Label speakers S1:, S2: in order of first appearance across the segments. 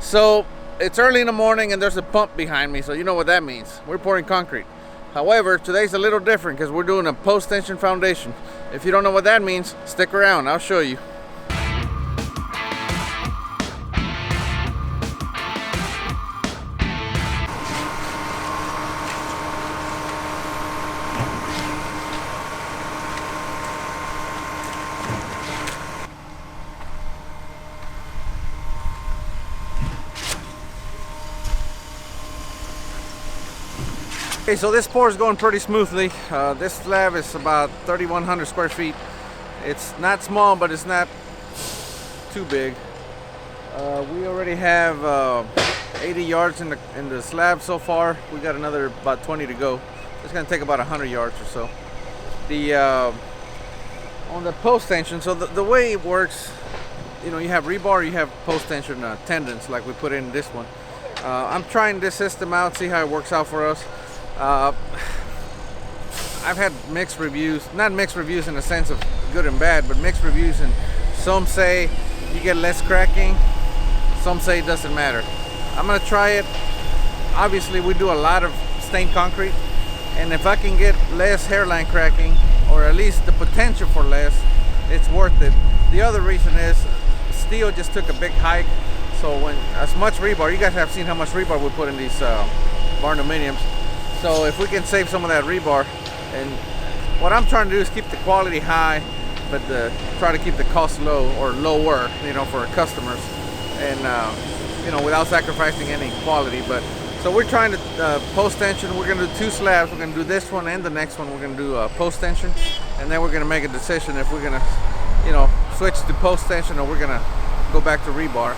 S1: So it's early in the morning and there's a pump behind me, so you know what that means. We're pouring concrete. However, today's a little different because we're doing a post-tension foundation. If you don't know what that means, stick around, I'll show you. Okay, so this pour is going pretty smoothly. This slab is about 3,100 square feet. It's not small, but it's not too big. We already have 80 yards in the slab so far. We got another about 20 to go. It's going to take about 100 yards or so. On the post tension, so the way it works, you know, you have rebar, you have post tension tendons like we put in this one. I'm trying this system out, see how it works out for us. I've had mixed reviews, not mixed reviews in the sense of good and bad, but mixed reviews, and some say you get less cracking, some say it doesn't matter. I'm gonna try it. Obviously we do a lot of stained concrete, and if I can get less hairline cracking, or at least the potential for less, it's worth it. The other reason is steel just took a big hike, so when as much rebar, you guys have seen how much rebar we put in these Barndominiums. So if we can save some of that rebar, and what I'm trying to do is keep the quality high, but try to keep the cost low or lower, you know, for our customers, and you know, without sacrificing any quality. But so we're trying to post tension. We're gonna do 2 slabs. We're gonna do this one and the next one. We're gonna do post tension, and then we're gonna make a decision if we're gonna, you know, switch to post tension or we're gonna go back to rebar.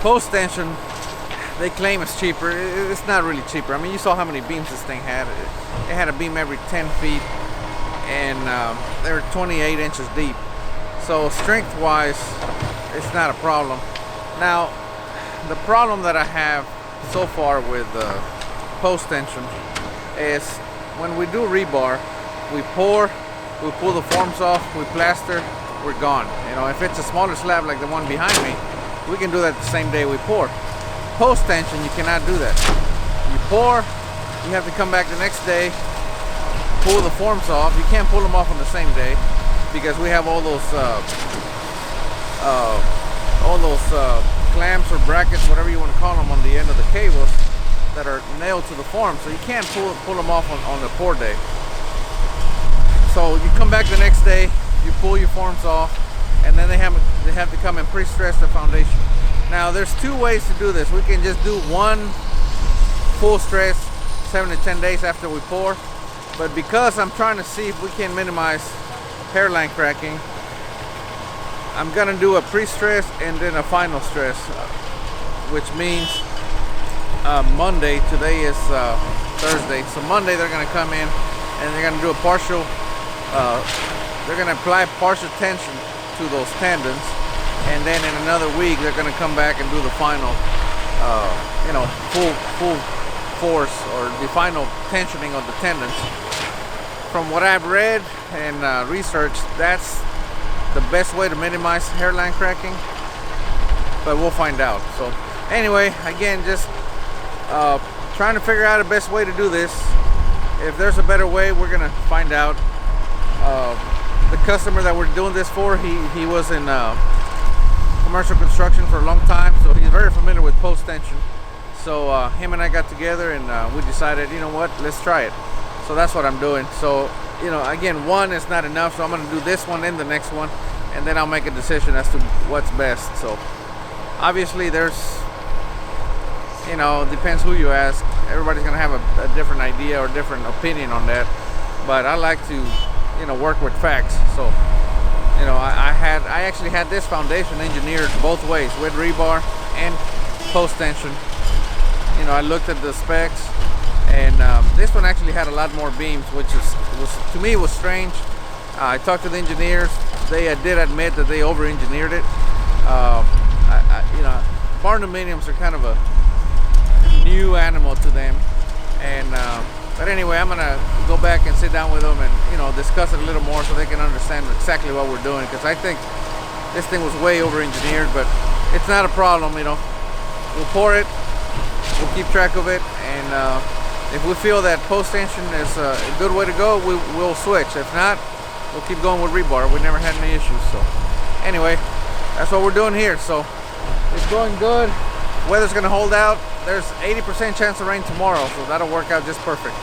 S1: Post tension, they claim it's cheaper. It's not really cheaper. I mean, you saw how many beams this thing had. It had a beam every 10 feet, and they were 28 inches deep. So strength-wise, it's not a problem. Now, the problem that I have so far with post tension is when we do rebar, we pour, we pull the forms off, we plaster, we're gone. You know, if it's a smaller slab like the one behind me, we can do that the same day we pour. Post tension, you cannot do that. You pour, you have to come back the next day, pull the forms off. You can't pull them off on the same day because we have all those clamps or brackets, whatever you want to call them, on the end of the cables that are nailed to the form. So you can't pull them off on the pour day. So you come back the next day, you pull your forms off, and then they have to come and pre-stress the foundation. Now there's 2 ways to do this. We can just do one full stress 7 to 10 days after we pour, but because I'm trying to see if we can minimize hairline cracking, I'm gonna do a pre-stress and then a final stress, which means Monday. Today is Thursday, so Monday they're gonna come in and they're gonna do a partial, they're gonna apply partial tension to those tendons. And then in another week, they're going to come back and do the final, you know, full force or the final tensioning of the tendons. From what I've read and researched, that's the best way to minimize hairline cracking. But we'll find out. So anyway, again, just trying to figure out the best way to do this. If there's a better way, we're going to find out. The customer that we're doing this for, he was in commercial construction for a long time, so he's very familiar with post tension. So him and I got together and we decided, you know what, let's try it. So that's what I'm doing. So, you know, again, one is not enough, so I'm going to do this one and the next one, and then I'll make a decision as to what's best. So obviously there's, you know, depends who you ask. Everybody's going to have a different idea or different opinion on that, but I like to, you know, work with facts. So, you know, I actually had this foundation engineered both ways, with rebar and post tension. You know, I looked at the specs, and this one actually had a lot more beams, which was to me was strange. I talked to the engineers. They did admit that they over-engineered it. You know, Barndominiums are kind of a new animal to them, and but anyway, I'm gonna go back and sit down with them and, you know, discuss it a little more so they can understand exactly what we're doing, because I think this thing was way over engineered, but it's not a problem. You know, we'll pour it. We'll keep track of it, and if we feel that post tension is a good way to go, we'll switch. If not, we'll keep going with rebar. We never had any issues. So anyway, that's what we're doing here. So it's going good. Weather's gonna hold out. There's 80% chance of rain tomorrow, so that'll work out just perfect.